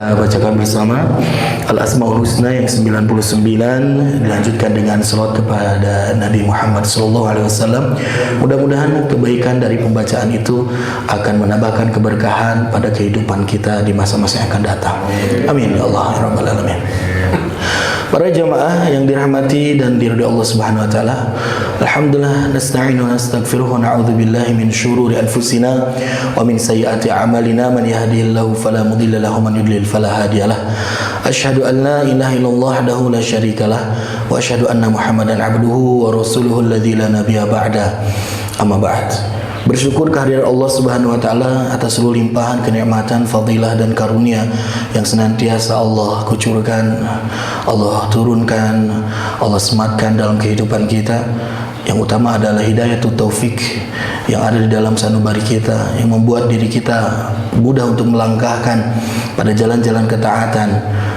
Bacakan bersama Al-Asmaul Husna yang 99, dilanjutkan dengan salawat kepada Nabi Muhammad SAW. Mudah-mudahan kebaikan dari pembacaan itu akan menambahkan keberkahan pada kehidupan kita di masa-masa yang akan datang. Amin ya Allah ya Rabbal Alamin. Para jamaah yang dirahmati dan diridhai Allah Subhanahu wa taala, alhamdulillah nasta'inu wa nastaghfiruh wa na'udzu billahi min syururi anfusina wa min sayyiati a'malina, man yahdihillahu fala mudilla lahu wa man yudlil fala hadiyalah. Asyhadu an la ilaha illallah wahdahu la syarikalah wa asyhadu anna Muhammadan abduhu wa rasuluhu alladzi la nabiyya ba'da. Amma ba'd. Bersyukur kehadiran Allah Subhanahu wa taala atas seluruh limpahan kenikmatan, fadilah dan karunia yang senantiasa Allah kucurkan, Allah turunkan, Allah sematkan dalam kehidupan kita. Yang utama adalah hidayatut taufik yang ada di dalam sanubari kita, yang membuat diri kita mudah untuk melangkahkan pada jalan-jalan ketaatan,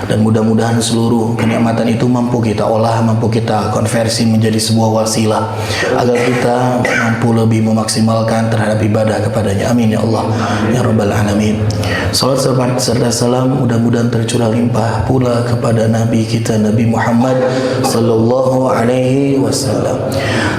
dan mudah-mudahan seluruh kenikmatan itu mampu kita olah, mampu kita konversi menjadi sebuah wasilah agar kita mampu lebih memaksimalkan terhadap ibadah kepadanya. Amin ya Allah ya Rabbal Alamin. Salat serta salam mudah-mudahan tercurah limpah pula kepada Nabi kita Nabi Muhammad sallallahu alaihi wasallam,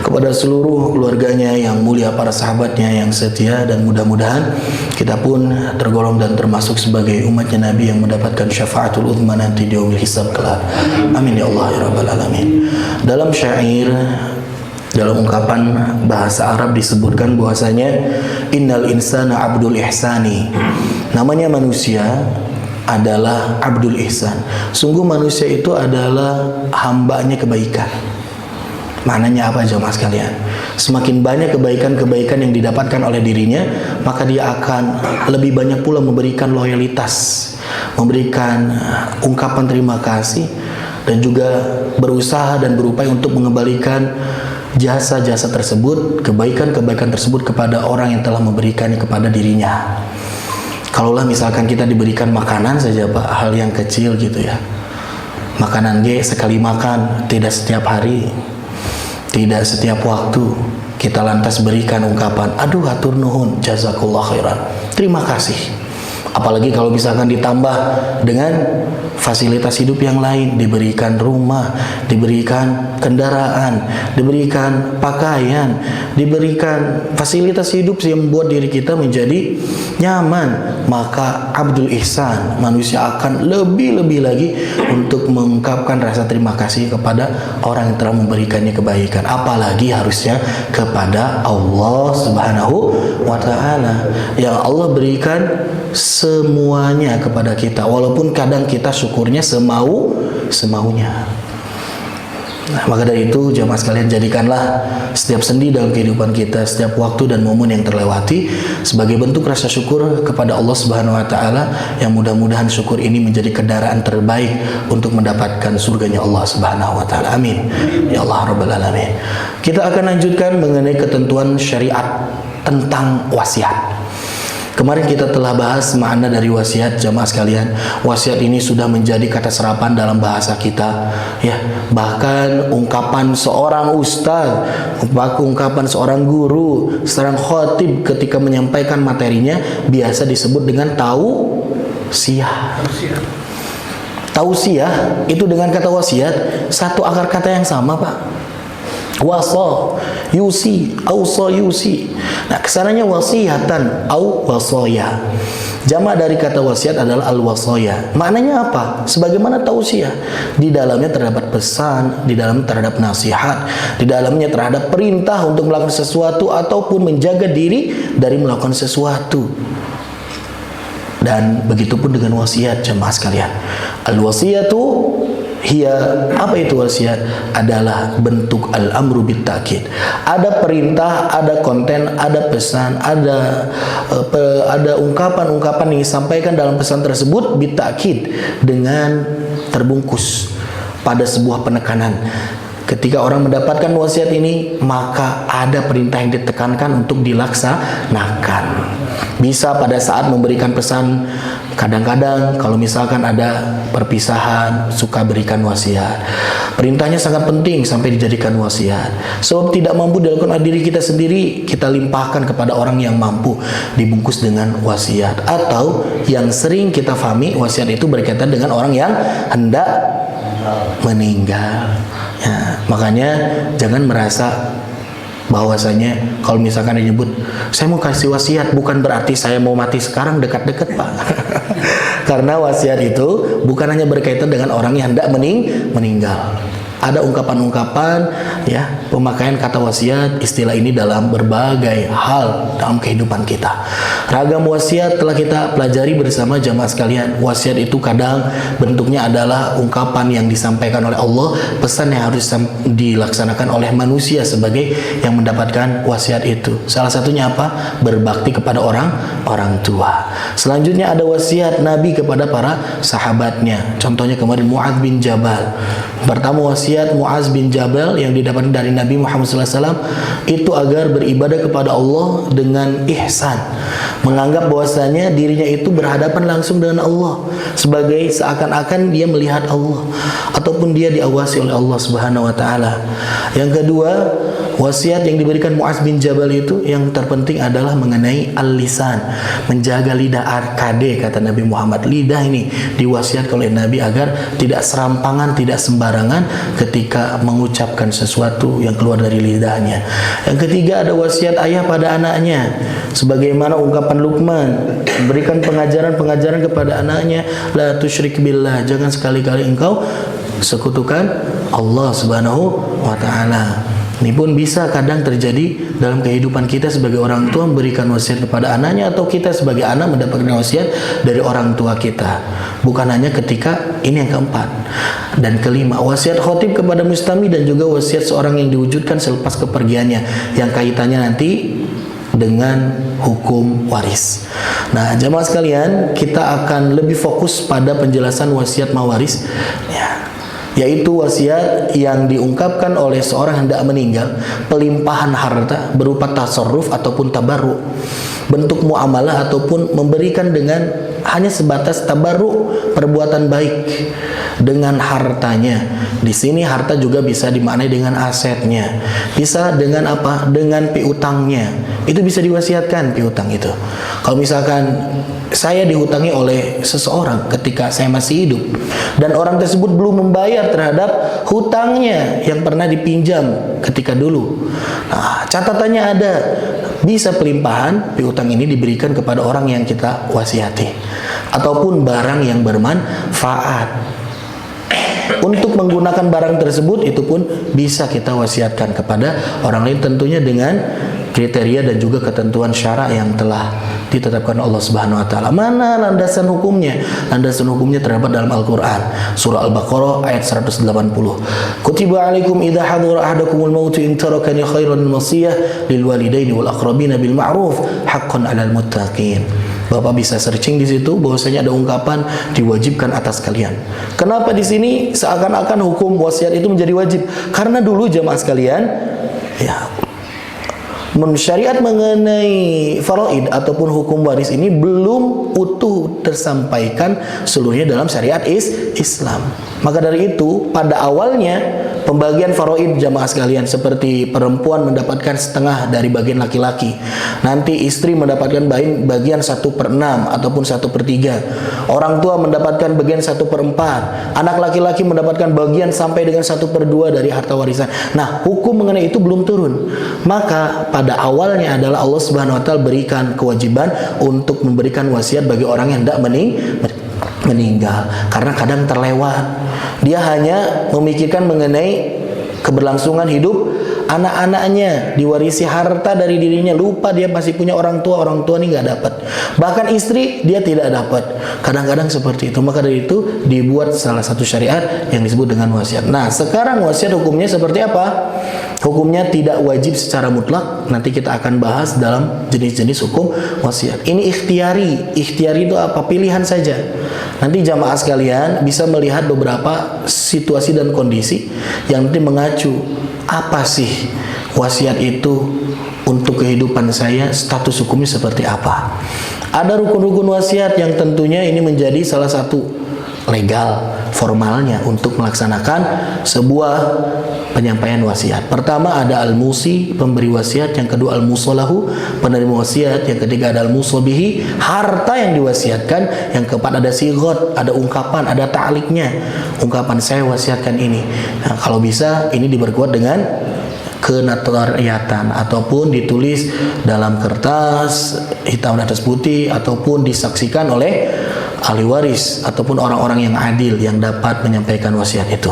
kepada seluruh keluarganya yang mulia, para sahabatnya yang setia, dan mudah-mudahan kita pun tergolong dan termasuk sebagai umatnya Nabi yang mendapatkan syafaatul uzma nanti di yaumil hisab kelak. Amin ya Allah ya Rabbal Alamin. Dalam syair, dalam ungkapan bahasa Arab disebutkan bahwasanya innal insana abdul ihsani. Namanya manusia adalah abdul ihsan. Sungguh manusia itu adalah hambanya kebaikan. Maknanya apa jemaah sekalian? Semakin banyak kebaikan-kebaikan yang didapatkan oleh dirinya, maka dia akan lebih banyak pula memberikan loyalitas, memberikan ungkapan terima kasih, dan juga berusaha dan berupaya untuk mengembalikan jasa-jasa tersebut, kebaikan-kebaikan tersebut kepada orang yang telah memberikannya kepada dirinya. Kalaulah misalkan kita diberikan makanan saja Pak, hal yang kecil gitu ya. Makanan sekali makan, tidak setiap hari, tidak setiap waktu, kita lantas berikan ungkapan, aduh hatur nuhun, jazakallah khairan, terima kasih. Apalagi kalau misalkan ditambah dengan fasilitas hidup yang lain, diberikan rumah, diberikan kendaraan, diberikan pakaian, diberikan fasilitas hidup yang membuat diri kita menjadi nyaman, maka abdul ihsan, manusia akan lebih-lebih lagi untuk mengungkapkan rasa terima kasih kepada orang yang telah memberikannya kebaikan, apalagi harusnya kepada Allah Subhanahu wa taala yang Allah berikan semuanya kepada kita, walaupun kadang kita syukurnya semaunya. Nah, maka dari itu jamaah sekalian, jadikanlah setiap sendi dalam kehidupan kita, setiap waktu dan momen yang terlewati sebagai bentuk rasa syukur kepada Allah Subhanahu wa taala, yang mudah-mudahan syukur ini menjadi kendaraan terbaik untuk mendapatkan surganya Allah Subhanahu wa taala. Amin ya Allah Rabbal Alamin. Kita akan lanjutkan mengenai ketentuan syariat tentang wasiat. Kemarin kita telah bahas makna dari wasiat jamaah sekalian. Wasiat ini sudah menjadi kata serapan dalam bahasa kita, ya. Bahkan ungkapan seorang ustaz, ungkapan seorang guru, seorang khatib ketika menyampaikan materinya biasa disebut dengan tausiah. Tausiah itu dengan kata wasiat satu akar kata yang sama, Pak. Wasa, yusi, ausa yusi. Nah, kesananya wasiyatan au wasaya. Jamak dari kata wasiat adalah al-wasaya. Maknanya apa? Sebagaimana tausiah. Di dalamnya terdapat pesan, di dalamnya terhadap nasihat, di dalamnya terhadap perintah untuk melakukan sesuatu ataupun menjaga diri dari melakukan sesuatu. Dan begitupun dengan wasiat jemaah sekalian. Al-wasiyatu hiya, apa itu wasiat? Adalah bentuk al-amru bit-ta'kid. Ada perintah, ada konten, ada pesan, ada ungkapan-ungkapan yang disampaikan dalam pesan tersebut bit-ta'kid, dengan terbungkus pada sebuah penekanan. Ketika orang mendapatkan wasiat ini, maka ada perintah yang ditekankan untuk dilaksanakan. Bisa pada saat memberikan pesan, kadang-kadang kalau misalkan ada perpisahan, suka berikan wasiat. Perintahnya sangat penting sampai dijadikan wasiat. Sebab tidak mampu dilakukan oleh diri kita sendiri, kita limpahkan kepada orang yang mampu, dibungkus dengan wasiat. Atau yang sering kita pahami, wasiat itu berkaitan dengan orang yang hendak meninggal. Ya, makanya jangan merasa bahwasanya kalau misalkan disebut saya mau kasih wasiat, bukan berarti saya mau mati sekarang, dekat-dekat Pak. Karena wasiat itu bukan hanya berkaitan dengan orang yang hendak meninggal. Ada ungkapan-ungkapan, ya, pemakaian kata wasiat, istilah ini dalam berbagai hal dalam kehidupan kita. Ragam wasiat telah kita pelajari bersama jamaah sekalian. Wasiat itu kadang bentuknya adalah ungkapan yang disampaikan oleh Allah, pesan yang harus dilaksanakan oleh manusia sebagai yang mendapatkan wasiat itu. Salah satunya apa? Berbakti kepada orang tua. Selanjutnya ada wasiat Nabi kepada para sahabatnya. Contohnya kemarin Mu'adz bin Jabal. Pertama wasiat Mu'adz bin Jabal yang didapat dari Nabi Muhammad SAW itu agar beribadah kepada Allah dengan ihsan, menganggap bahwasanya dirinya itu berhadapan langsung dengan Allah, sebagai seakan-akan dia melihat Allah ataupun dia diawasi oleh Allah Subhanahu wa taala. Yang kedua, wasiat yang diberikan Mu'adz bin Jabal itu yang terpenting adalah mengenai al-lisan, menjaga lidah. Arkade kata Nabi Muhammad, lidah ini diwasiatkan oleh Nabi agar tidak serampangan, tidak sembarangan ketika mengucapkan sesuatu yang keluar dari lidahnya. Yang ketiga ada wasiat ayah pada anaknya, sebagaimana ungkapan Luqman, memberikan pengajaran-pengajaran kepada anaknya, la tusyrik billah, jangan sekali-kali engkau sekutukan Allah Subhanahu wa taala. Ini pun bisa kadang terjadi dalam kehidupan kita sebagai orang tua, memberikan wasiat kepada anaknya, atau kita sebagai anak mendapatkan wasiat dari orang tua kita. Bukan hanya ketika ini. Yang keempat dan kelima, wasiat khotib kepada mustami dan juga wasiat seorang yang diwujudkan selepas kepergiannya, yang kaitannya nanti dengan hukum waris. Nah, jamaah sekalian, kita akan lebih fokus pada penjelasan wasiat mawaris, ya, yaitu wasiat yang diungkapkan oleh seorang hendak meninggal, pelimpahan harta berupa tasarruf ataupun tabarruk, bentuk muamalah ataupun memberikan dengan hanya sebatas tabarruk, perbuatan baik dengan hartanya. Di sini harta juga bisa dimaknai dengan asetnya, bisa dengan apa? Dengan piutangnya. Itu bisa diwasiatkan piutang itu. Kalau misalkan saya dihutangi oleh seseorang ketika saya masih hidup dan orang tersebut belum membayar terhadap hutangnya yang pernah dipinjam ketika dulu. Nah, catatannya ada, bisa pelimpahan piutang ini diberikan kepada orang yang kita wasiati ataupun barang yang bermanfaat. Untuk menggunakan barang tersebut itu pun bisa kita wasiatkan kepada orang lain, tentunya dengan kriteria dan juga ketentuan syarak yang telah ditetapkan Allah Subhanahu wa taala. Mana landasan hukumnya? Landasan hukumnya terdapat dalam Al-Qur'an, surah Al-Baqarah ayat 180. Kutiba 'alaikum idza hadara ahadakumul maut in tarakani khairan wasiyah lil walidaini wal aqrabina bil ma'ruf haqqan 'alal muttaqin. Bapak bisa searching di situ bahwasanya ada ungkapan diwajibkan atas kalian. Kenapa di sini seakan-akan hukum wasiat itu menjadi wajib? Karena dulu jamaah sekalian, ya, syariat mengenai faraid ataupun hukum waris ini belum utuh tersampaikan seluruhnya dalam syariat Islam. Maka dari itu pada awalnya pembagian faraid jamaah sekalian seperti perempuan mendapatkan setengah dari bagian laki-laki, nanti istri mendapatkan bagian 1/6 ataupun 1/3, orang tua mendapatkan bagian 1/4, anak laki-laki mendapatkan bagian sampai dengan 1/2 dari harta warisan. Nah, hukum mengenai itu belum turun. Maka pada awalnya adalah Allah Subhanahu wa taala berikan kewajiban untuk memberikan wasiat bagi orang yang hendak meninggal, karena kadang terlewat. Dia hanya memikirkan mengenai keberlangsungan hidup anak-anaknya, diwarisi harta dari dirinya, lupa dia masih punya orang tua ini nggak dapat, bahkan istri dia tidak dapat. Kadang-kadang seperti itu. Maka dari itu dibuat salah satu syariat yang disebut dengan wasiat. Nah, sekarang wasiat hukumnya seperti apa? Hukumnya tidak wajib secara mutlak. Nanti kita akan bahas dalam jenis-jenis hukum wasiat. Ini ikhtiari. Ikhtiari itu apa? Pilihan saja. Nanti jamaah sekalian bisa melihat beberapa situasi dan kondisi yang nanti mengacu apa sih wasiat itu untuk kehidupan saya, status hukumnya seperti apa. Ada rukun-rukun wasiat yang tentunya ini menjadi salah satu legal formalnya untuk melaksanakan sebuah penyampaian wasiat. Pertama ada al-musi, pemberi wasiat. Yang kedua al-musallahu, penerima wasiat. Yang ketiga ada al-musabihi, harta yang diwasiatkan. Yang keempat ada sigot, ada ungkapan, ada ta'liknya. Ungkapan saya wasiatkan ini. Nah, kalau bisa ini diperkuat dengan kenotariatan ataupun ditulis dalam kertas hitam di atas putih ataupun disaksikan oleh ahli waris ataupun orang-orang yang adil yang dapat menyampaikan wasiat itu.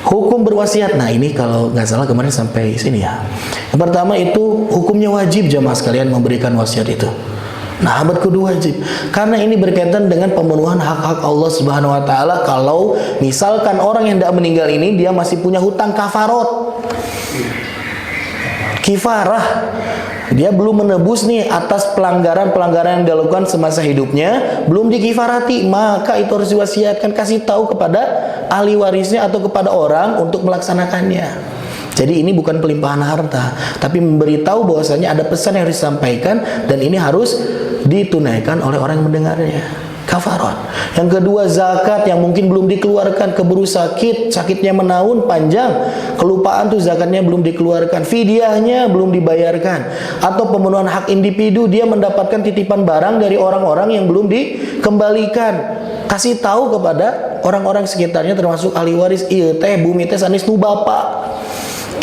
Hukum berwasiat. Nah, ini kalau nggak salah kemarin sampai sini ya. Yang pertama itu hukumnya wajib jamaah sekalian memberikan wasiat itu. Nah, abad kedua wajib. Karena ini berkaitan dengan pemenuhan hak-hak Allah Subhanahu wa taala. Kalau misalkan orang yang tidak meninggal ini dia masih punya hutang kafarot. Kifarah, dia belum menebus nih atas pelanggaran-pelanggaran yang dilakukan semasa hidupnya, belum dikifarati, maka itu harus diwasiatkan, kasih tahu kepada ahli warisnya atau kepada orang untuk melaksanakannya. Jadi ini bukan pelimpahan harta, tapi memberitahu bahwasanya ada pesan yang harus disampaikan dan ini harus ditunaikan oleh orang yang mendengarnya. Kafarat. Yang kedua zakat yang mungkin belum dikeluarkan, keburu sakit, sakitnya menaun panjang, kelupaan tuh zakatnya belum dikeluarkan, fidyahnya belum dibayarkan, atau pemenuhan hak individu, dia mendapatkan titipan barang dari orang-orang yang belum dikembalikan, kasih tahu kepada orang-orang sekitarnya termasuk ahli waris, iya teh bumi teh sanes nu bapak,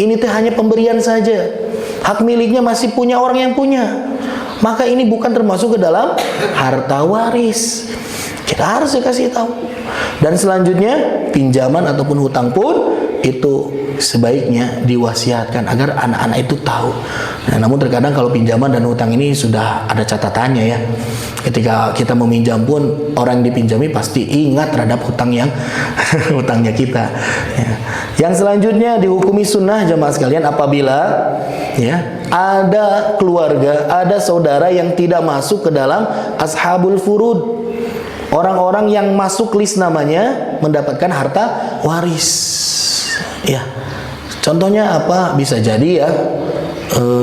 ini teh hanya pemberian saja, hak miliknya masih punya orang yang punya, maka ini bukan termasuk ke dalam harta waris. Kita harus dikasih tahu. Dan selanjutnya pinjaman ataupun hutang pun itu sebaiknya diwasiatkan agar anak-anak itu tahu. Nah, namun terkadang kalau pinjaman dan hutang ini sudah ada catatannya ya. Ketika kita meminjam pun orang yang dipinjami pasti ingat terhadap hutang yang hutangnya kita. Ya. Yang selanjutnya dihukumi sunnah jamaah sekalian apabila ya ada keluarga, ada saudara yang tidak masuk ke dalam ashabul furud. Orang-orang yang masuk list namanya mendapatkan harta waris. Ya. Contohnya apa? Bisa jadi ya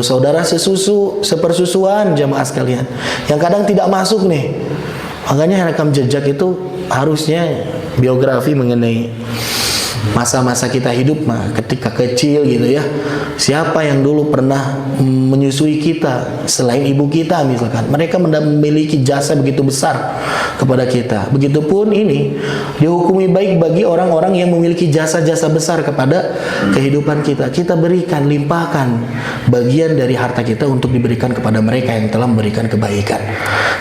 saudara sesusu, sepersusuan jamaah sekalian yang kadang tidak masuk nih. Makanya rekam jejak itu harusnya biografi mengenai masa-masa kita hidup ketika kecil gitu ya. Siapa yang dulu pernah menyusui kita selain ibu kita misalkan. Mereka memiliki jasa begitu besar kepada kita. Begitupun ini dihukumi baik bagi orang-orang yang memiliki jasa-jasa besar kepada kehidupan kita. Kita berikan, limpahkan bagian dari harta kita untuk diberikan kepada mereka yang telah memberikan kebaikan.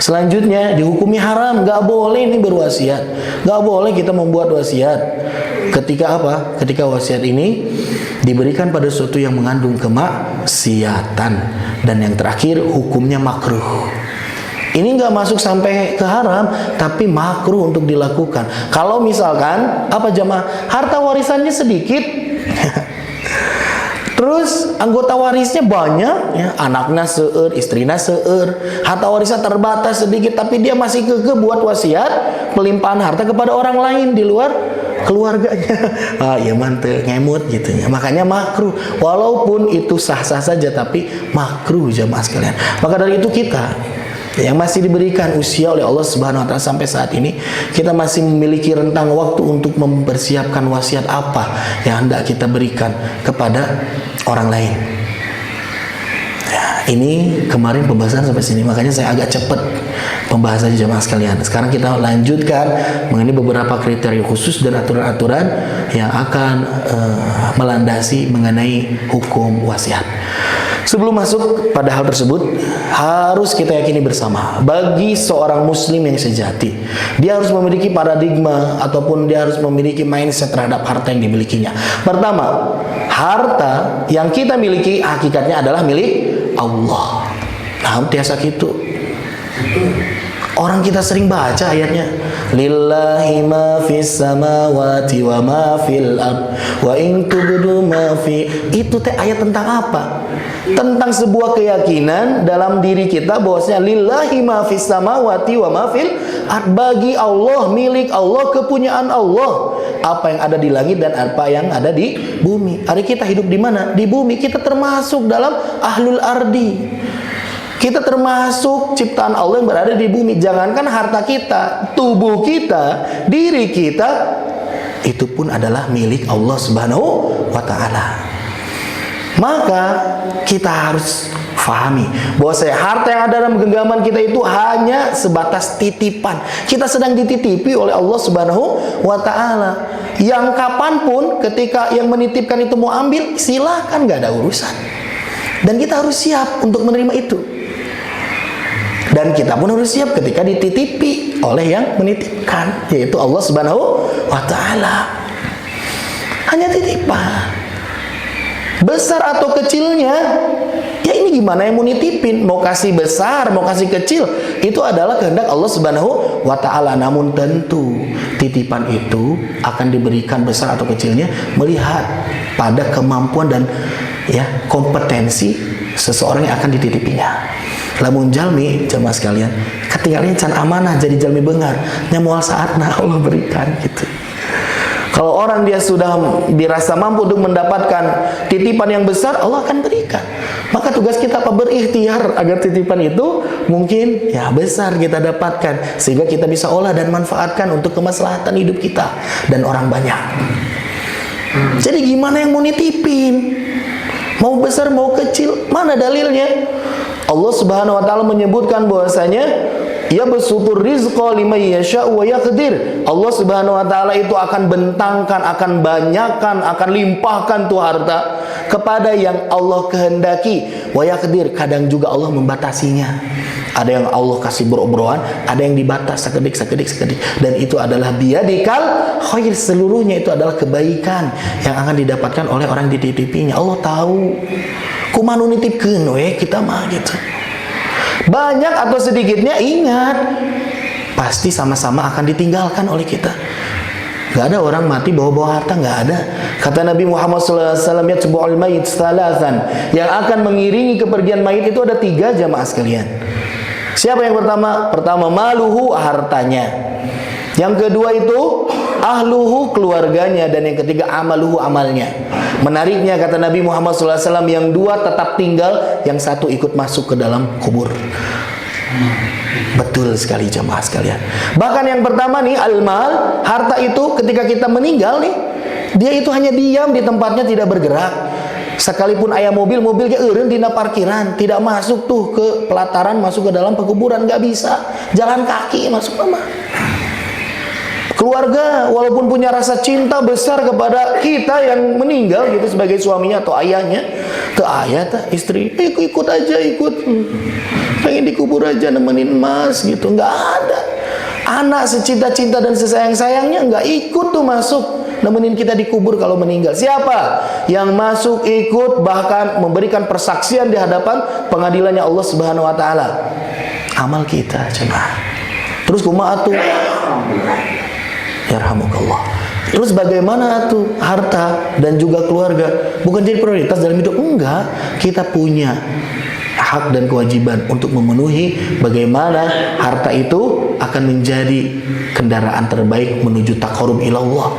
Selanjutnya dihukumi haram, gak boleh nih berwasiat, gak boleh kita membuat wasiat. Ketika apa? Ketika wasiat ini diberikan pada sesuatu yang mengandung kemaksiatan. Dan yang terakhir hukumnya makruh. Ini nggak masuk sampai ke haram, tapi makruh untuk dilakukan. Kalau misalkan apa jamaah harta warisannya sedikit, terus anggota warisnya banyak, ya, anaknya seueur, istrinya seueur, harta warisnya terbatas sedikit, tapi dia masih kekeh buat wasiat pelimpahan harta kepada orang lain di luar keluarganya. Ah, ya mantep ngemut gitu ya. Makanya makruh. Walaupun itu sah-sah saja, tapi makruh jamaah sekalian. Maka dari itu kita yang masih diberikan usia oleh Allah Subhanahu wa taala sampai saat ini, kita masih memiliki rentang waktu untuk mempersiapkan wasiat apa yang hendak kita berikan kepada orang lain. Ya, ini kemarin pembahasan sampai sini, makanya saya agak cepat pembahasannya jemaah sekalian. Sekarang kita lanjutkan mengenai beberapa kriteria khusus dan aturan-aturan yang akan melandasi mengenai hukum wasiat. Sebelum masuk pada hal tersebut, harus kita yakini bersama, bagi seorang muslim yang sejati, dia harus memiliki paradigma ataupun dia harus memiliki mindset terhadap harta yang dimilikinya. Pertama, harta yang kita miliki hakikatnya adalah milik Allah. Nah, tiasa gitu. Orang kita sering baca ayatnya, lillahi ma fis samawati wa ma fil ard wa in tubdu ma fi. Itu teh ayat tentang apa? Tentang sebuah keyakinan dalam diri kita bahwasanya lillahi ma fis samawati wa ma fil ard, bagi Allah, milik Allah, kepunyaan Allah, apa yang ada di langit dan apa yang ada di bumi. Hari kita hidup di mana? Di bumi. Kita termasuk dalam ahlul ardi. Kita termasuk ciptaan Allah yang berada di bumi. Jangankan harta kita, tubuh kita, diri kita, itu pun adalah milik Allah Subhanahu wa ta'ala. Maka kita harus fahami bahwa harta yang ada dalam genggaman kita itu hanya sebatas titipan. Kita sedang dititipi oleh Allah Subhanahu wa ta'ala. Yang kapanpun ketika yang menitipkan itu mau ambil, silahkan, gak ada urusan. Dan kita harus siap untuk menerima itu. Dan kita pun harus siap ketika dititipi oleh yang menitipkan, yaitu Allah Subhanahu wa ta'ala. Hanya titipan. Besar atau kecilnya, ya ini gimana yang mau nitipin? Mau kasih besar, mau kasih kecil, itu adalah kehendak Allah Subhanahu wa ta'ala. Namun tentu titipan itu akan diberikan besar atau kecilnya melihat pada kemampuan dan ya kompetensi seseorang yang akan dititipinya. Lamun jalmi, jamaah sekalian, ketinggalannya can amanah jadi jalmi bengar, nyamual saatna Allah berikan gitu. Kalau orang dia sudah dirasa mampu untuk mendapatkan titipan yang besar, Allah akan berikan. Maka tugas kita apa? Berikhtiar agar titipan itu mungkin ya besar kita dapatkan, sehingga kita bisa olah dan manfaatkan untuk kemaslahatan hidup kita dan orang banyak. Jadi gimana yang mau nitipin? Mau besar mau kecil, mana dalilnya? Allah Subhanahu wa ta'ala menyebutkan bahwasanya ya besutur rizqa liman yasha'u wa yaqdir. Allah Subhanahu wa ta'ala itu akan bentangkan, akan banyakkan, akan limpahkan tuh harta kepada yang Allah kehendaki. Wa yaqdir, kadang juga Allah membatasinya. Ada yang Allah kasih boro-boroan, ada yang dibatas sekedik. Dan itu adalah biyadikal khair, seluruhnya itu adalah kebaikan yang akan didapatkan oleh orang dititipinya. Allah tahu. Kumanu nitipkeun we kita mah gitu. Banyak atau sedikitnya, ingat, pasti sama-sama akan ditinggalkan oleh kita. Gak ada orang mati bawa-bawa harta, gak ada. Kata Nabi Muhammad SAW, yatbu'ul mayit salasan, yang akan mengiringi kepergian mayit itu ada 3, jamaah sekalian. Siapa yang pertama? Pertama, maluhu, hartanya. Yang kedua itu ahluhu, keluarganya. Dan yang ketiga, amaluhu, amalnya. Menariknya kata Nabi Muhammad SAW, yang 2 tetap tinggal, yang 1 ikut masuk ke dalam kubur. Betul sekali jamaah sekalian. Bahkan yang pertama nih, al-mal, harta itu ketika kita meninggal nih, dia itu hanya diam di tempatnya, tidak bergerak. Sekalipun ayah mobilnya eureun dina parkiran, tidak masuk tuh ke pelataran, masuk ke dalam pekuburan, nggak bisa. Jalan kaki masuk mama. Keluarga walaupun punya rasa cinta besar kepada kita yang meninggal gitu sebagai suaminya atau ayahnya, tuh ayah tuh istri ikut aja, pengen dikubur aja nemenin mas gitu, nggak ada. Anak secinta-cinta dan sesayang-sayangnya nggak ikut tuh masuk nemenin kita dikubur kalau meninggal. Siapa yang masuk ikut bahkan memberikan persaksian di hadapan pengadilannya Allah Subhanahu wa ta'ala? Amal kita jemaah. Terus kumaha tuh? Yarhamukallah. Terus bagaimana tuh harta dan juga keluarga? Bukan jadi prioritas dalam hidup, enggak. Kita punya hak dan kewajiban untuk memenuhi bagaimana harta itu akan menjadi kendaraan terbaik menuju taqarrub ilallah.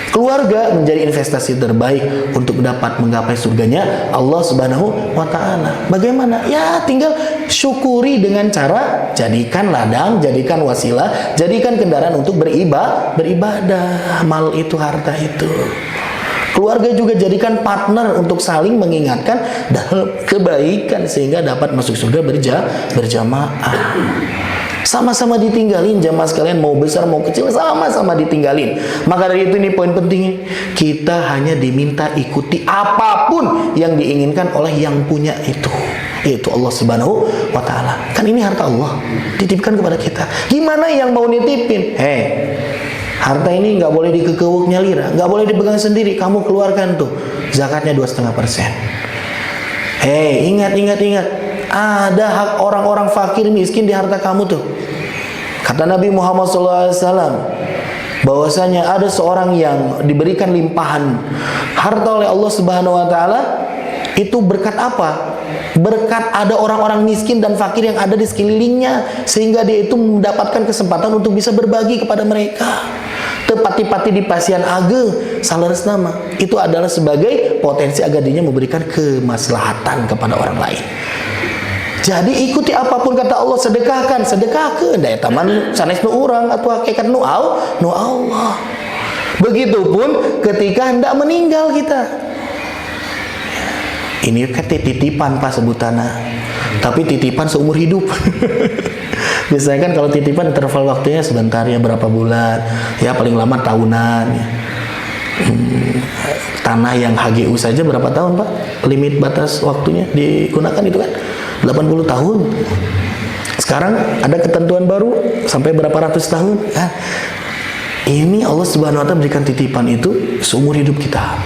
Keluarga menjadi investasi terbaik untuk dapat menggapai surganya Allah Subhanahu wa ta'ala. Bagaimana? Ya tinggal syukuri dengan cara jadikan ladang, jadikan wasilah, jadikan kendaraan untuk beribadah. Mal itu, harta itu. Keluarga juga jadikan partner untuk saling mengingatkan dalam kebaikan sehingga dapat masuk surga berjamaah. Sama-sama ditinggalin jamaah sekalian, mau besar mau kecil sama-sama ditinggalin. Maka dari itu ini poin pentingnya, kita hanya diminta ikuti apapun yang diinginkan oleh yang punya itu, yaitu Allah Subhanahu wa ta'ala. Kan ini harta Allah titipkan kepada kita. Gimana yang mau nitipin? Harta ini nggak boleh dikekewuk nyalira, nggak boleh dipegang sendiri, kamu keluarkan tuh zakatnya 2,5%. Ingat, ada hak orang-orang fakir miskin di harta kamu tuh. Kata Nabi Muhammad SAW bahwasanya ada seorang yang diberikan limpahan harta oleh Allah Subhanahu wa taala, itu berkat apa? Berkat ada orang-orang miskin dan fakir yang ada di sekelilingnya, sehingga dia itu mendapatkan kesempatan untuk bisa berbagi kepada mereka. Tepati-pati di pasian age saleres nama, itu adalah sebagai potensi agar dia memberikan kemaslahatan kepada orang lain. Jadi ikuti apapun kata Allah, sedekahkan daya taman sanes nu urang atau hakikat nu Allah. Begitupun ketika hendak meninggal kita. Ini kan titipan Pak sebutana, tapi titipan seumur hidup. Biasanya kan kalau titipan interval waktunya sebentar ya, berapa bulan, ya paling lama tahunan ya. Tanah yang HGU saja berapa tahun Pak? Limit batas waktunya digunakan itu kan 80 tahun. Sekarang ada ketentuan baru sampai berapa ratus tahun. Nah, ini Allah Subhanahu wa taala berikan titipan itu seumur hidup kita.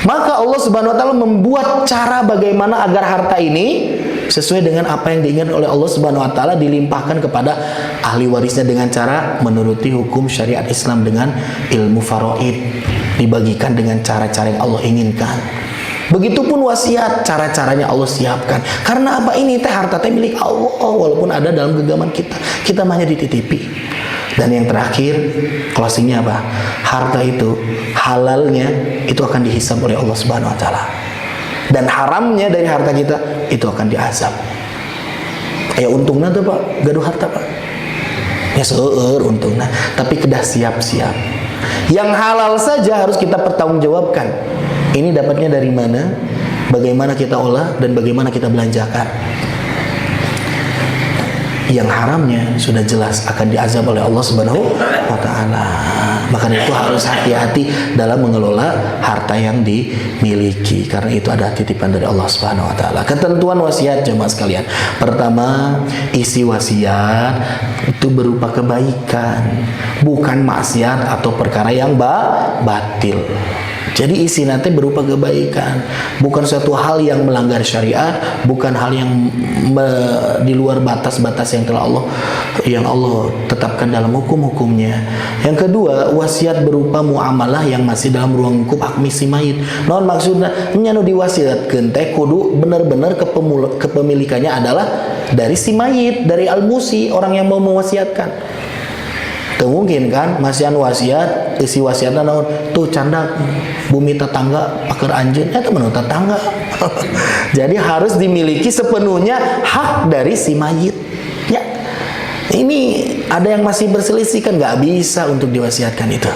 Maka Allah Subhanahu wa taala membuat cara bagaimana agar harta ini sesuai dengan apa yang diinginkan oleh Allah Subhanahu wa taala dilimpahkan kepada ahli warisnya dengan cara menuruti hukum syariat Islam dengan ilmu faraid, dibagikan dengan cara-cara yang Allah inginkan. Begitupun wasiat, cara-caranya Allah siapkan. Karena apa? Ini teh harta teh milik Allah, walaupun ada dalam genggaman kita hanya dititipi. Dan yang terakhir, closingnya apa? Harta itu halalnya itu akan dihisab oleh Allah Subhanahu wa taala. Dan haramnya dari harta kita itu akan diazab. Ya untungnya tuh Pak, gaduh harta Pak. Ya seueur untungnya, tapi kedah siap-siap. Yang halal saja harus kita pertanggungjawabkan. Ini dapatnya dari mana, bagaimana kita olah, dan bagaimana kita belanjakan. Yang haramnya sudah jelas akan diazab oleh Allah Subhanahu wa taala. Maka itu harus hati-hati dalam mengelola harta yang dimiliki, karena itu ada titipan dari Allah Subhanahu wa taala. Ketentuan wasiat jemaah sekalian. Pertama, isi wasiat itu berupa kebaikan, bukan maksiat atau perkara yang batil. Jadi isi nanti berupa kebaikan, bukan suatu hal yang melanggar syariat, bukan hal yang di luar batas-batas yang telah Allah tetapkan dalam hukum-hukumnya. Yang kedua, wasiat berupa muamalah yang masih dalam ruang lingkup hak misi mayit. Non maksudnya nyanu diwasiatkeun teh kudu benar-benar kepemilikannya adalah dari si mayit, dari al-musi, orang yang mau mewasiatkan. Tuh mungkin kan masihan wasiat, isi wasiatna naon tuh candak bumi tetangga paker anjeun eta menu tetangga. Jadi harus dimiliki sepenuhnya hak dari si mayit. Ya. Ini ada yang masih berselisih kan, nggak bisa untuk diwasiatkan itu.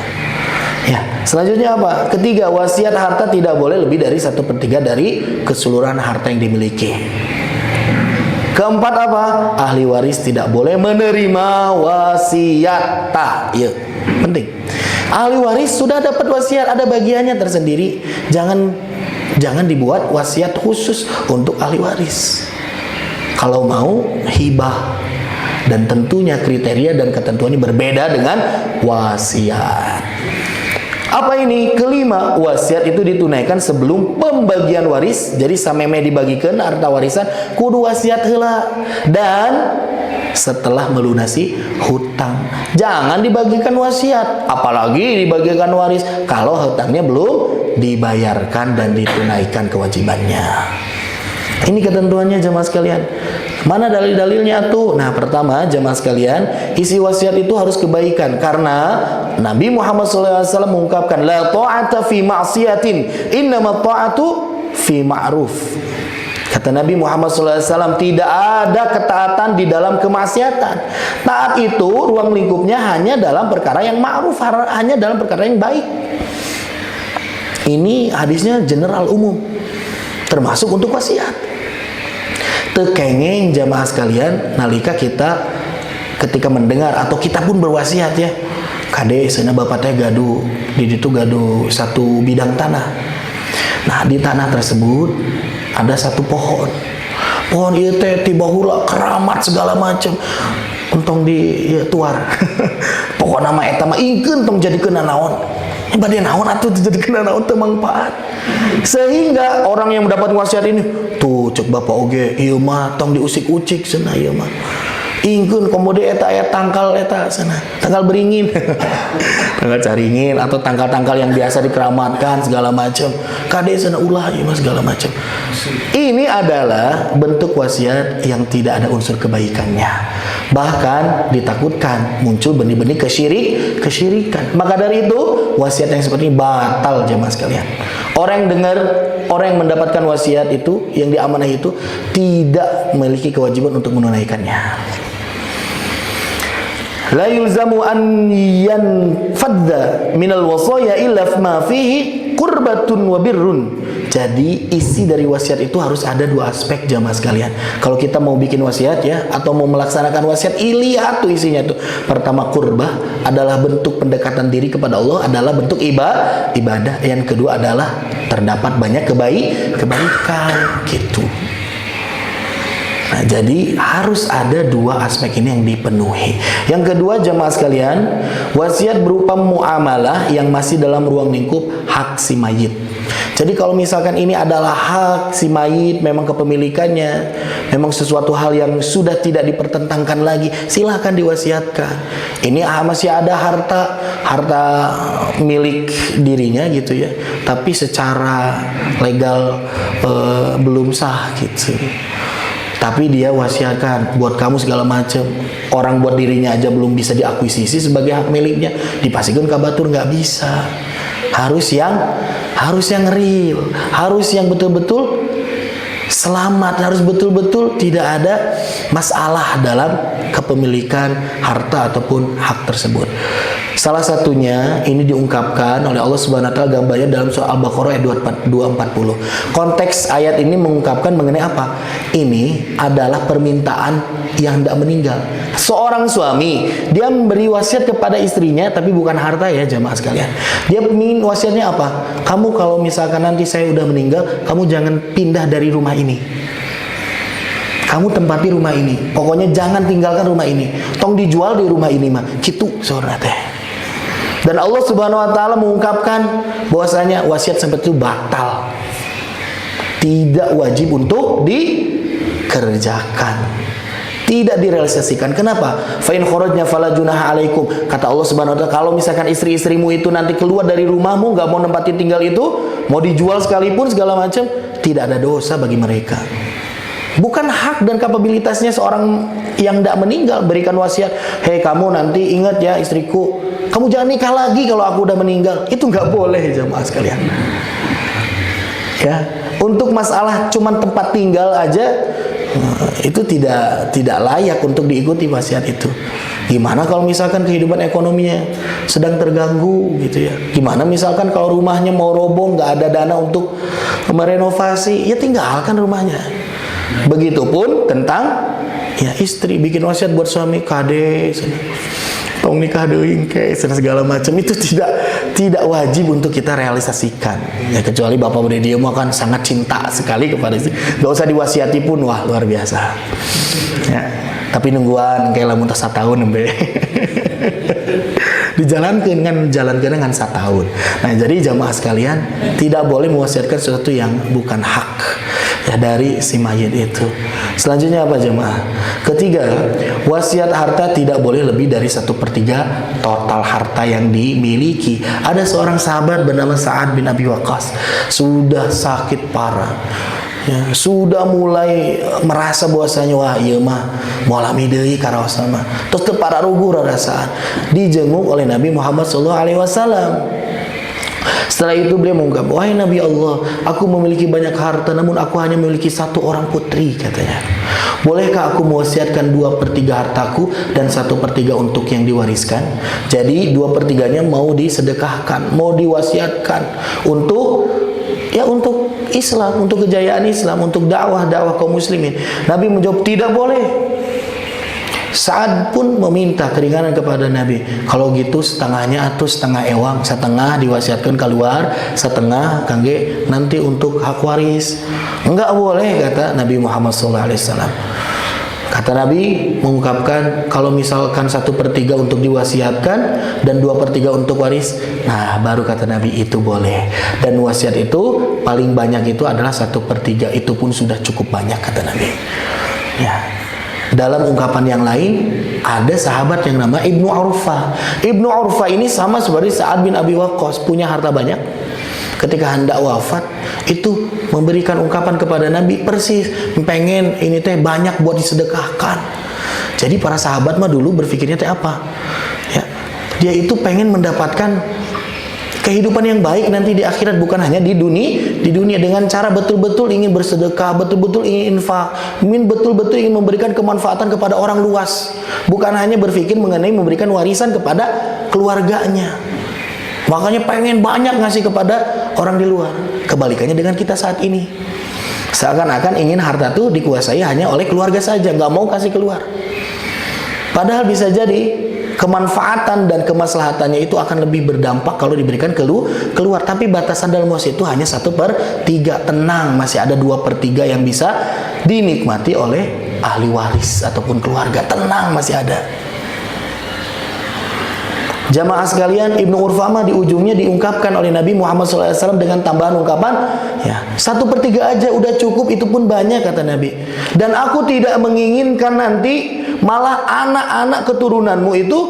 Ya, selanjutnya apa? Ketiga, wasiat harta tidak boleh lebih dari 1/3 dari keseluruhan harta yang dimiliki. Keempat apa? Ahli waris tidak boleh menerima wasiat. Ya, penting. Ahli waris sudah dapat wasiat, ada bagiannya tersendiri. Jangan dibuat wasiat khusus untuk ahli waris. Kalau mau hibah, dan tentunya kriteria dan ketentuannya berbeda dengan wasiat. Apa ini? Kelima, wasiat itu ditunaikan sebelum pembagian waris. Jadi sameme dibagikan harta warisan kudu wasiat heula, dan setelah melunasi hutang. Jangan dibagikan wasiat, apalagi dibagikan waris kalau hutangnya belum dibayarkan dan ditunaikan kewajibannya. Ini ketentuannya jemaah sekalian. Mana dalil-dalilnya tuh? Nah, pertama jemaah sekalian, isi wasiat itu harus kebaikan, karena Nabi Muhammad SAW mengungkapkan la ta'ata fi ma'siyatin, innama ta'atu fi ma'ruf. Kata Nabi Muhammad SAW, tidak ada ketaatan di dalam kemaksiatan. Taat itu ruang lingkupnya hanya dalam perkara yang ma'ruf, hanya dalam perkara yang baik. Ini hadisnya general umum, termasuk untuk wasiat. Tekengeng jamaah sekalian, nalika kita ketika mendengar atau kita pun berwasiat ya, kade sana bapak teh gaduh di situ gaduh satu bidang tanah. Nah, di tanah tersebut ada satu pohon ieu teh tiba hula keramat segala macam, entong di ya, tuar. Pokok nama eta mah ingkeun tong jadikeun naon. Bade naon atuh dijadikeun naon teu mangpaat. Sehingga orang yang mendapat wasiat ini tuh cek bapak oge ieu mah tong diusik-ucik cenah ieu mah. Ingkun komode eta aya tangkal eta sana, tangkal beringin. Tangkal caringin atau tangkal-tangkal yang biasa dikeramatkan segala macam. Kade sana ulah ieu segala macam. Ini adalah bentuk wasiat yang tidak ada unsur kebaikannya. Bahkan ditakutkan muncul benih-benih kesyirikan. Maka dari itu wasiat yang seperti ini batal jemaah sekalian. Orang yang dengar, orang yang mendapatkan wasiat itu, yang diamanahi itu tidak memiliki kewajiban untuk menunaikannya. La yulzamu an yanfadda minal wasaya illa ma fihi qurbatun wa birrun. Jadi isi dari wasiat itu harus ada dua aspek jamaah sekalian. Kalau kita mau bikin wasiat ya, atau mau melaksanakan wasiat, lihat tuh isinya tuh. Pertama, qurbah adalah bentuk pendekatan diri kepada Allah, adalah bentuk ibadah. Yang kedua adalah terdapat banyak kebaikan gitu. Nah, jadi harus ada dua aspek ini yang dipenuhi. Yang kedua jamaah sekalian, wasiat berupa muamalah yang masih dalam ruang lingkup hak si mayit. Jadi kalau misalkan ini adalah hak si mayit, memang kepemilikannya, memang sesuatu hal yang sudah tidak dipertentangkan lagi, silahkan diwasiatkan. Ini masih ada harta milik dirinya gitu ya, tapi secara legal belum sah gitu. Tapi dia wasiatkan buat kamu segala macam. Orang buat dirinya aja belum bisa diakuisisi sebagai hak miliknya, dipastikan kabatur nggak bisa. Harus yang real, harus yang betul-betul selamat, harus betul-betul tidak ada masalah dalam kepemilikan harta ataupun hak tersebut. Salah satunya ini diungkapkan oleh Allah Subhanahu wa taala gambarnya dalam surah Al-Baqarah ayat 240. Konteks ayat ini mengungkapkan mengenai apa? Ini adalah permintaan yang tidak meninggal. Seorang suami, dia memberi wasiat kepada istrinya, tapi bukan harta ya jamaah sekalian. Dia ingin wasiatnya apa? Kamu kalau misalkan nanti saya udah meninggal, kamu jangan pindah dari rumah ini. Kamu tempati rumah ini. Pokoknya jangan tinggalkan rumah ini. Tong dijual di rumah ini mah. Kitu saudara teh. Dan Allah Subhanahu wa taala mengungkapkan bahwasanya wasiat seperti itu batal. Tidak wajib untuk dikerjakan. Tidak direalisasikan. Kenapa? Fa in kharajna fala junaha alaikum. Kata Allah Subhanahu wa taala, kalau misalkan istri-istrimu itu nanti keluar dari rumahmu, enggak mau nempatin tinggal itu, mau dijual sekalipun segala macam, tidak ada dosa bagi mereka. Bukan hak dan kapabilitasnya seorang yang tidak meninggal berikan wasiat, hei kamu nanti ingat ya istriku, kamu jangan nikah lagi kalau aku udah meninggal. Itu nggak boleh jamaah sekalian. Ya, untuk masalah cuman tempat tinggal aja itu tidak layak untuk diikuti wasiat itu. Gimana kalau misalkan kehidupan ekonominya sedang terganggu gitu ya? Gimana misalkan kalau rumahnya mau roboh, nggak ada dana untuk merenovasi, ya tinggalkan rumahnya. Begitupun tentang ya istri bikin wasiat buat suami, kade tong nikah deui ke segala macam, itu tidak wajib untuk kita realisasikan ya, kecuali bapak bude dia mah kan sangat cinta sekali kepada istri, gak usah diwasiati pun wah luar biasa ya. Tapi nungguan kayak lamun tas 1 tahun nembe jalankan dengan 1 tahun. Nah jadi jamaah sekalian, tidak boleh mewasiatkan sesuatu yang bukan hak ya dari si mayit itu. Selanjutnya apa jemaah? Ketiga, wasiat harta tidak boleh lebih dari 1/3 total harta yang dimiliki. Ada seorang sahabat bernama Sa'ad bin Abi Waqqas, sudah sakit parah ya, sudah mulai merasa bahwasanya wah ieu mah moal ami deui karaos mah. Terus teu para rugu rarasaan dijenguk oleh Nabi Muhammad SAW. Setelah itu beliau mengungkap, wahai Nabi Allah, aku memiliki banyak harta, namun aku hanya memiliki 1 orang putri, katanya. Bolehkah aku mewasiatkan 2/3 hartaku dan 1/3 untuk yang diwariskan? Jadi 2/3-nya mau disedekahkan, mau diwasiatkan untuk Islam, untuk kejayaan Islam, untuk dakwah kaum muslimin. Nabi menjawab, tidak boleh. Sa'ad pun meminta keringanan kepada Nabi. Kalau gitu setengahnya atau setengah ewang, setengah diwasiatkan keluar, setengah kangge nanti untuk hak waris. Enggak boleh, kata Nabi Muhammad SAW. Kata Nabi mengungkapkan, kalau misalkan 1/3 untuk diwasiatkan dan 2/3 untuk waris, nah baru kata Nabi itu boleh. Dan wasiat itu paling banyak itu adalah 1/3, itu pun sudah cukup banyak kata Nabi. Ya. Dalam ungkapan yang lain, ada sahabat yang nama Ibnu Urfah. Ibnu Urfah ini sama seperti Sa'ad bin Abi Waqqas, punya harta banyak. Ketika hendak wafat, itu memberikan ungkapan kepada Nabi persis, pengen ini teh banyak buat disedekahkan. Jadi para sahabat mah dulu berpikirnya teh apa? Ya, dia itu pengen mendapatkan kehidupan yang baik nanti di akhirat, bukan hanya di dunia dengan cara betul-betul ingin bersedekah, betul-betul ingin infak, betul-betul ingin memberikan kemanfaatan kepada orang luas, bukan hanya berpikir mengenai memberikan warisan kepada keluarganya. Makanya pengen banyak ngasih kepada orang di luar. Kebalikannya dengan kita saat ini, seakan-akan ingin harta itu dikuasai hanya oleh keluarga saja, nggak mau kasih keluar. Padahal bisa jadi kemanfaatan dan kemaslahatannya itu akan lebih berdampak kalau diberikan keluar. Tapi batasan dalam wasiat itu hanya 1/3. Tenang, masih ada 2/3 yang bisa dinikmati oleh ahli waris ataupun keluarga. Tenang, masih ada. Jamaah sekalian, Ibnu Urfah di ujungnya diungkapkan oleh Nabi Muhammad SAW dengan tambahan ungkapan, ya 1/3 aja udah cukup, itu pun banyak kata Nabi. Dan aku tidak menginginkan nanti malah anak-anak keturunanmu itu,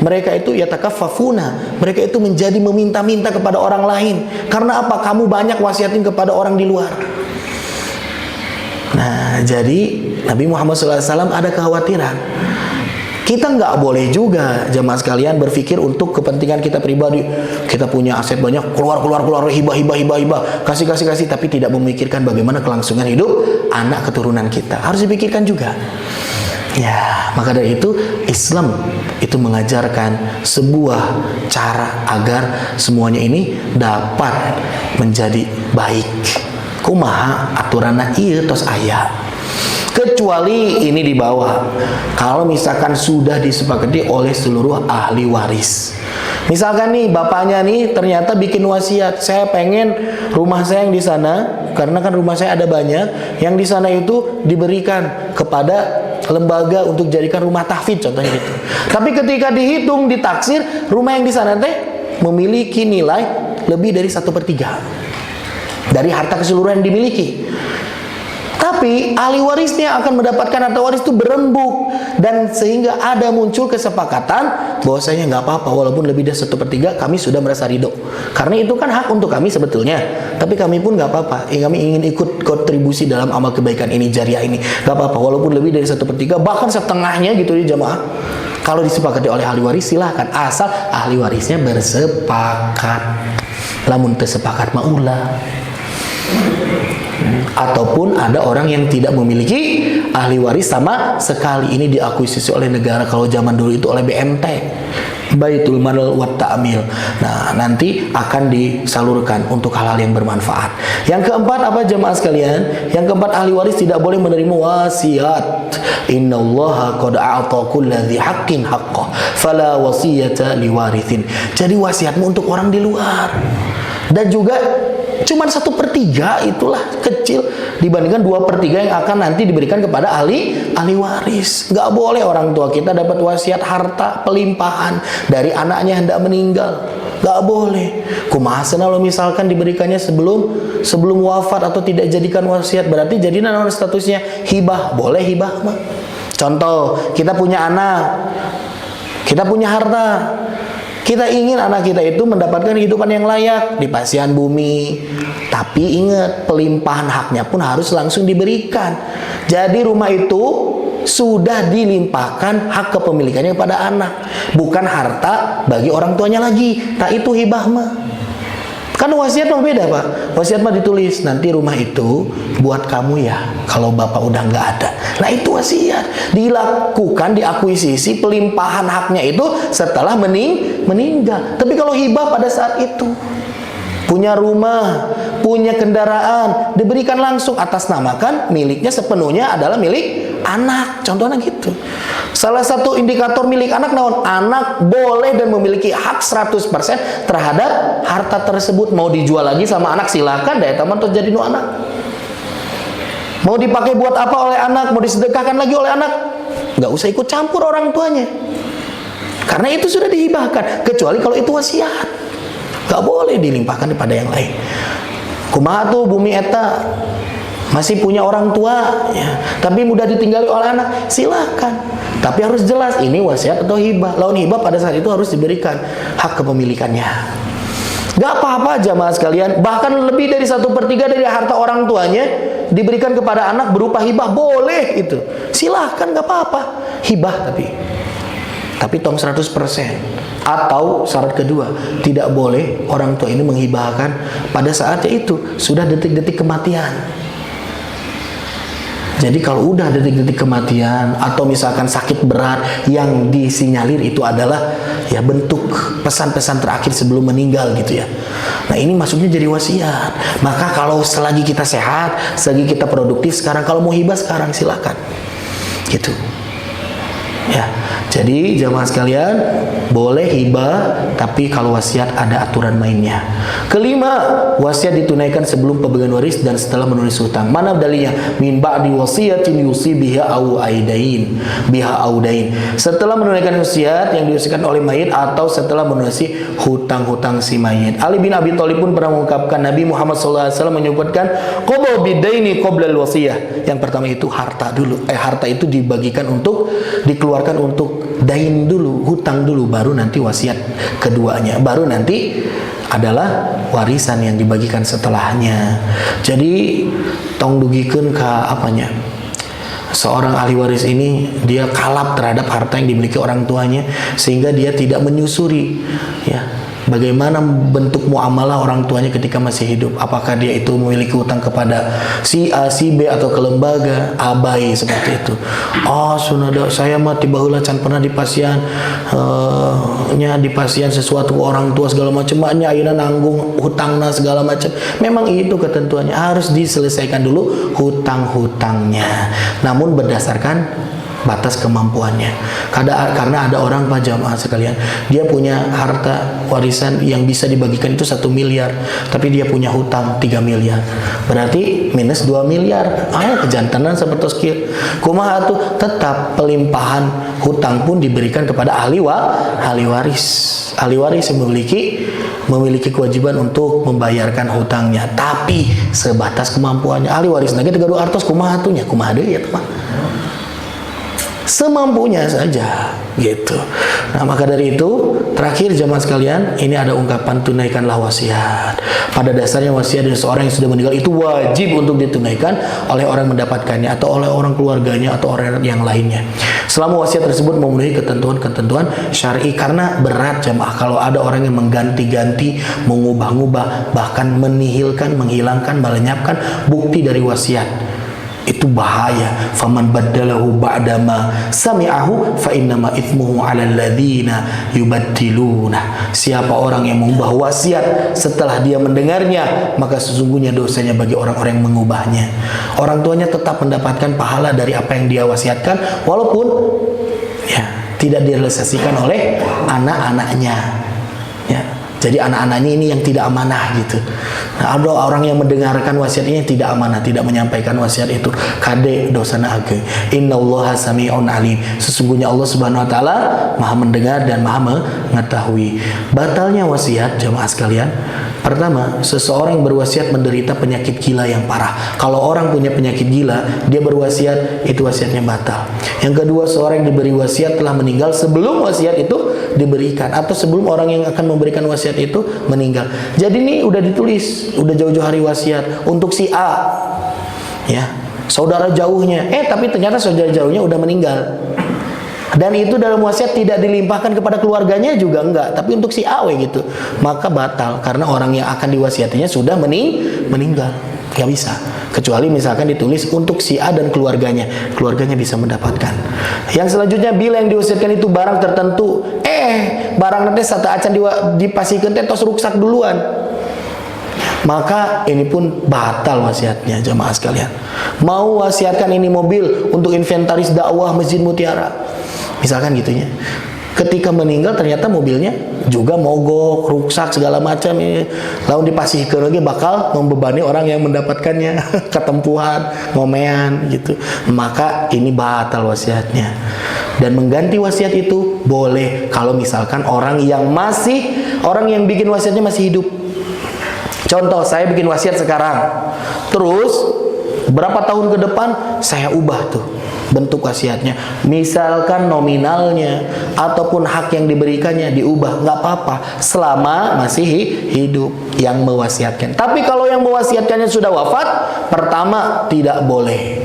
mereka itu yatakaffafuna, mereka itu menjadi meminta-minta kepada orang lain. Karena apa? Kamu banyak wasiatin kepada orang di luar. Nah, jadi Nabi Muhammad SAW ada kekhawatiran. Kita nggak boleh juga jamaah sekalian berpikir untuk kepentingan kita pribadi. Kita punya aset banyak, keluar hibah, kasih, tapi tidak memikirkan bagaimana kelangsungan hidup anak keturunan kita. Harus dipikirkan juga. Ya, maka dari itu Islam itu mengajarkan sebuah cara agar semuanya ini dapat menjadi baik. Kumaha aturana ieu tos aya. Kecuali ini di bawah. Kalau misalkan sudah disepakati oleh seluruh ahli waris. Misalkan nih bapaknya nih ternyata bikin wasiat, saya pengen rumah saya yang di sana, karena kan rumah saya ada banyak, yang di sana itu diberikan kepada lembaga untuk jadikan rumah tahfidz contohnya gitu. Tapi ketika dihitung, ditaksir, rumah yang di sana teh memiliki nilai lebih dari 1/3 dari harta keseluruhan yang dimiliki. Tapi ahli warisnya akan mendapatkan harta waris itu berembuk, dan sehingga ada muncul kesepakatan bahwasanya nggak apa-apa walaupun lebih dari 1/3, kami sudah merasa ridho. Karena itu kan hak untuk kami sebetulnya. Tapi kami pun nggak apa-apa. Kami ingin ikut kontribusi dalam amal kebaikan ini, jariah ini. Nggak apa-apa walaupun lebih dari 1/3, bahkan setengahnya gitu ya jamaah. Kalau disepakati oleh ahli waris silahkan, asal ahli warisnya bersepakat. Lamun tersepakat maulah. Ataupun ada orang yang tidak memiliki ahli waris sama sekali, ini diakuisisi oleh negara. Kalau zaman dulu itu oleh BMT, Baitul Mal wa Ta'mil. Nah, nanti akan disalurkan untuk hal-hal yang bermanfaat. Yang keempat apa jemaah sekalian? Yang keempat, ahli waris tidak boleh menerima wasiat. Innallaha qad a'ta kulli haqqin haqqah, fala wasiyata liwarithin. Jadi wasiatmu untuk orang di luar. Dan juga cuman 1/3, itulah kecil dibandingkan 2/3 yang akan nanti diberikan kepada ahli waris. Nggak boleh orang tua kita dapat wasiat harta pelimpahan dari anaknya hendak meninggal. Nggak boleh. Kumaha kalau misalkan diberikannya sebelum wafat atau tidak jadikan wasiat, berarti jadi naon statusnya? Hibah. Boleh hibah mah. Contoh, kita punya anak, kita punya harta. Kita ingin anak kita itu mendapatkan kehidupan yang layak di pasian bumi. Tapi ingat, pelimpahan haknya pun harus langsung diberikan. Jadi rumah itu sudah dilimpahkan hak kepemilikannya kepada anak, bukan harta bagi orang tuanya lagi. Nah, itu hibah mah. Kan wasiat mah beda, Pak. Wasiat mah ditulis, nanti rumah itu buat kamu ya kalau bapak udah nggak ada. Nah, itu wasiat. Dilakukan, diakuisisi pelimpahan haknya itu setelah meninggal. Tapi kalau hibah pada saat itu, punya rumah, punya kendaraan, diberikan langsung atas namakan, miliknya sepenuhnya adalah milik anak. Contohnya gitu. Salah satu indikator milik anak naon? Anak boleh dan memiliki hak 100% terhadap harta tersebut. Mau dijual lagi sama anak silakan, daya taman terjadi nu anak. Mau dipakai buat apa oleh anak, mau disedekahkan lagi oleh anak, nggak usah ikut campur orang tuanya. Karena itu sudah dihibahkan, kecuali kalau itu wasiat. Nggak boleh dilimpahkan kepada yang lain. Kumaha tuh bumi eta masih punya orang tua ya, tapi mudah ditinggali oleh anak, silakan. Tapi harus jelas ini wasiat atau hibah. Lawan hibah pada saat itu harus diberikan hak kepemilikannya. Gak apa-apa jamaah sekalian, bahkan lebih dari 1/3 dari harta orang tuanya diberikan kepada anak berupa hibah, boleh itu. Silahkan, gak apa-apa. Hibah tapi tong 100%. Atau syarat kedua, tidak boleh orang tua ini menghibahkan pada saatnya itu sudah detik-detik kematian. Jadi kalau udah detik-detik kematian atau misalkan sakit berat yang disinyalir itu adalah ya bentuk pesan-pesan terakhir sebelum meninggal gitu ya. Nah ini masuknya jadi wasiat. Maka kalau selagi kita sehat, selagi kita produktif sekarang, kalau mau hibah sekarang silakan. Gitu. Ya. Jadi jamaah sekalian, boleh hibah, tapi kalau wasiat ada aturan mainnya. Kelima, wasiat ditunaikan sebelum pembagian waris dan setelah menulis hutang. Mana dalilnya? Min ba'di wasiyatin yusi biha au aidain. Setelah menunaikan wasiat yang diusiakan oleh mayit atau setelah melunasi hutang-hutang si mayit. Ali bin Abi Thalib pun pernah mengungkapkan, Nabi Muhammad SAW menyebutkan qada bidaini qabla al-wasiyah. Yang pertama itu harta dulu. Harta itu dibagikan untuk dikeluarkan untuk dain dulu, hutang dulu, baru nanti wasiat keduanya, baru nanti adalah warisan yang dibagikan setelahnya. Jadi tong dugikeun ka apanya, seorang ahli waris ini dia kalap terhadap harta yang dimiliki orang tuanya sehingga dia tidak menyusuri ya bagaimana bentuk muamalah orang tuanya ketika masih hidup. Apakah dia itu memiliki utang kepada si A, si B atau ke lembaga, abai seperti itu. Oh, sunada saya mah tiba heula can pernah dipasian dipasian sesuatu orang tua segala macam, nya ayeuna nanggung hutangna segala macam. Memang itu ketentuannya, harus diselesaikan dulu hutang-hutangnya. Namun berdasarkan batas kemampuannya. Karena ada orang Pak jamaah sekalian, dia punya harta warisan yang bisa dibagikan itu 1 miliar, tapi dia punya hutang 3 miliar. Berarti minus 2 miliar. Kejantanan seperti kieu. Kumaha atuh? Tetap pelimpahan hutang pun diberikan kepada ahli waris. Ahli waris yang memiliki kewajiban untuk membayarkan hutangnya, tapi sebatas kemampuannya. Ahli waris lagi tegaduh artos kumaha atunya? Kumaha deui ya teman? Semampunya saja gitu. Nah maka dari itu terakhir jamaah sekalian, ini ada ungkapan tunaikanlah wasiat. Pada dasarnya wasiat dari seorang yang sudah meninggal itu wajib untuk ditunaikan oleh orang mendapatkannya atau oleh orang keluarganya atau orang yang lainnya, selama wasiat tersebut memenuhi ketentuan-ketentuan syar'i. Karena berat jamaah kalau ada orang yang mengganti-ganti, mengubah-ubah, bahkan menihilkan, menghilangkan, melenyapkan bukti dari wasiat. Itu bahaya. Faman baddalahu ba'dama sami'ahu fa innama itsmuhu 'alal ladzina yubaddiluna. Siapa orang yang mengubah wasiat setelah dia mendengarnya, maka sesungguhnya dosanya bagi orang-orang yang mengubahnya. Orang tuanya tetap mendapatkan pahala dari apa yang dia wasiatkan walaupun ya tidak direalisasikan oleh anak-anaknya. Ya. Jadi anak-anaknya ini yang tidak amanah gitu. Nah, ada orang yang mendengarkan wasiat ini tidak amanah, tidak menyampaikan wasiat itu. Kade dosana ageng. Innallaha sami'un alim. Sesungguhnya Allah Subhanahu wa taala Maha mendengar dan Maha mengetahui. Batalnya wasiat jemaah sekalian. Pertama, seseorang yang berwasiat menderita penyakit gila yang parah. Kalau orang punya penyakit gila, dia berwasiat, itu wasiatnya batal. Yang kedua, seorang yang diberi wasiat telah meninggal sebelum wasiat itu diberikan, atau sebelum orang yang akan memberikan wasiat itu meninggal. Jadi ini udah ditulis, udah jauh-jauh hari wasiat untuk si A, ya, saudara jauhnya. Tapi ternyata saudara jauhnya udah meninggal. Dan itu dalam wasiat tidak dilimpahkan kepada keluarganya juga enggak, tapi untuk si A gitu. Maka batal karena orang yang akan diwasiatinya sudah meninggal. Gak bisa. Kecuali misalkan ditulis untuk si A dan keluarganya bisa mendapatkan. Yang selanjutnya, bila yang diwasiatkan itu barang tertentu, barang nanti satu acan dipasihkan tos rusak duluan, maka ini pun batal wasiatnya jamaah sekalian. Mau wasiatkan ini mobil untuk inventaris dakwah Masjid Mutiara, misalkan gitunya. Ketika meninggal ternyata mobilnya juga mogok, rusak segala macam, lalu dipasihkan lagi bakal membebani orang yang mendapatkannya, ketempuhan, ngomean gitu. Maka ini batal wasiatnya. Dan mengganti wasiat itu boleh kalau misalkan orang yang bikin wasiatnya masih hidup. Contoh, saya bikin wasiat sekarang, terus Berapa tahun ke depan saya ubah tuh bentuk wasiatnya. Misalkan nominalnya ataupun hak yang diberikannya diubah, nggak apa-apa selama masih hidup yang mewasiatkan. Tapi kalau yang mewasiatkannya sudah wafat, pertama tidak boleh.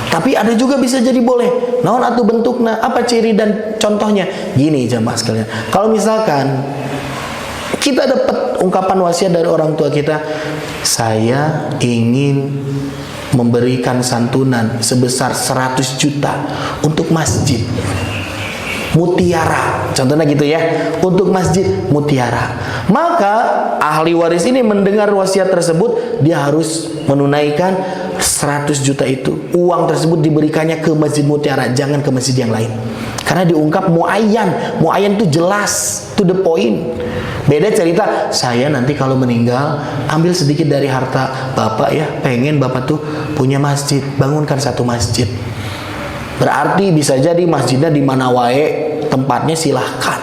Tapi ada juga bisa jadi boleh. Naon atuh bentuknya, apa ciri dan contohnya? Gini jamaah sekalian. Kalau misalkan kita dapat ungkapan wasiat dari orang tua kita, saya ingin memberikan santunan sebesar 100 juta untuk masjid Mutiara, contohnya gitu ya, untuk masjid Mutiara. Maka ahli waris ini mendengar wasiat tersebut, dia harus menunaikan 100 juta itu. Uang tersebut diberikannya ke masjid Mutiara, jangan ke masjid yang lain. Karena diungkap muayyan. Muayyan itu jelas, to the point. Beda cerita, saya nanti kalau meninggal ambil sedikit dari harta bapak ya, pengen bapak tuh punya masjid, bangunkan satu masjid. Berarti bisa jadi masjidnya di mana wae tempatnya, silahkan.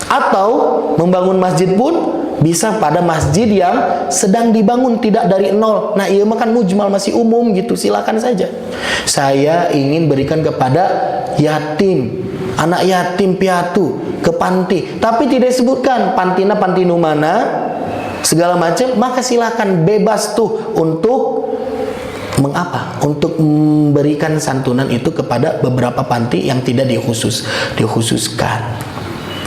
Atau membangun masjid pun bisa pada masjid yang sedang dibangun, tidak dari nol. Nah iya makan mujmal, masih umum gitu, silakan saja. Saya ingin berikan kepada yatim, anak yatim piatu, ke panti, tapi tidak disebutkan pantina pantinu mana segala macam, maka silakan bebas tuh untuk untuk memberikan santunan itu kepada beberapa panti yang tidak dikhususkan.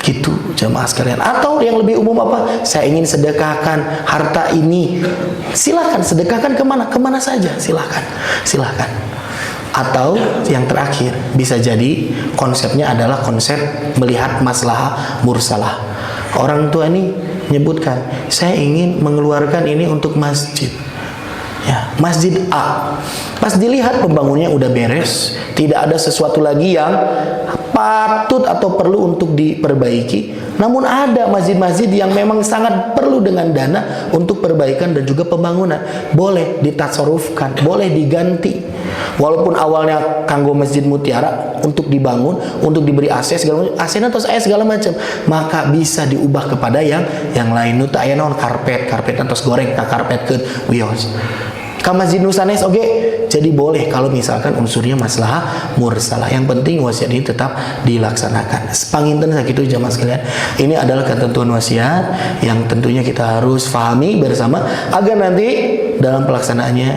Gitu jamaah sekalian. Atau yang lebih umum apa? Saya ingin sedekahkan harta ini. Silakan sedekahkan kemana saja, silakan. Atau yang terakhir, bisa jadi konsepnya adalah konsep melihat maslahah mursalah. Orang tua ini menyebutkan, saya ingin mengeluarkan ini untuk masjid. Ya, masjid A. Pas dilihat pembangunnya udah beres, tidak ada sesuatu lagi yang patut atau perlu untuk diperbaiki. Namun ada masjid-masjid yang memang sangat perlu dengan dana untuk perbaikan dan juga pembangunan. Boleh ditasarufkan, boleh diganti. Walaupun awalnya kanggo masjid Mutiara untuk dibangun, untuk diberi AC segala macam, AC atau segala macam, maka bisa diubah kepada yang lain. Nu teu aya naon karpet atau goreng ka karpet ke wios. Ka masjid Nusanes jadi boleh kalau misalkan unsurnya maslahah mursalah. Yang penting wasiat ini tetap dilaksanakan. Sepanginten sakitu jamaah sekalian. Ini adalah ketentuan wasiat yang tentunya kita harus pahami bersama agar nanti dalam pelaksanaannya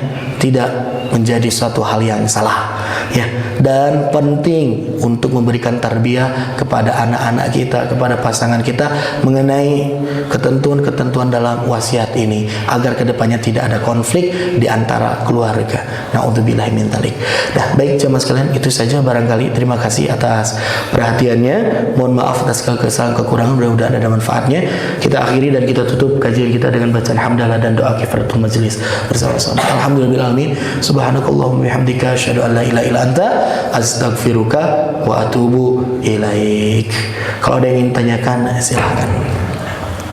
tidak menjadi suatu hal yang salah ya. Dan penting untuk memberikan tarbiyah kepada anak-anak kita, kepada pasangan kita mengenai ketentuan-ketentuan dalam wasiat ini agar kedepannya tidak ada konflik di antara keluarga. Na'udzubillahi min dzalik. Nah, baik jemaah sekalian, itu saja barangkali. Terima kasih atas perhatiannya. Mohon maaf atas kesalahan kekurangan, mudah-mudahan ada manfaatnya. Kita akhiri dan kita tutup kajian kita dengan bacaan hamdalah dan doa kifaratul majelis bersama-sama. Alhamdulillah alamin. Subhanakallahumma bihamdika asyhadu an la ilaha illa anta astaghfiruka wa atubu ilaik. Kalau ada yang ingin tanyakan, silakan.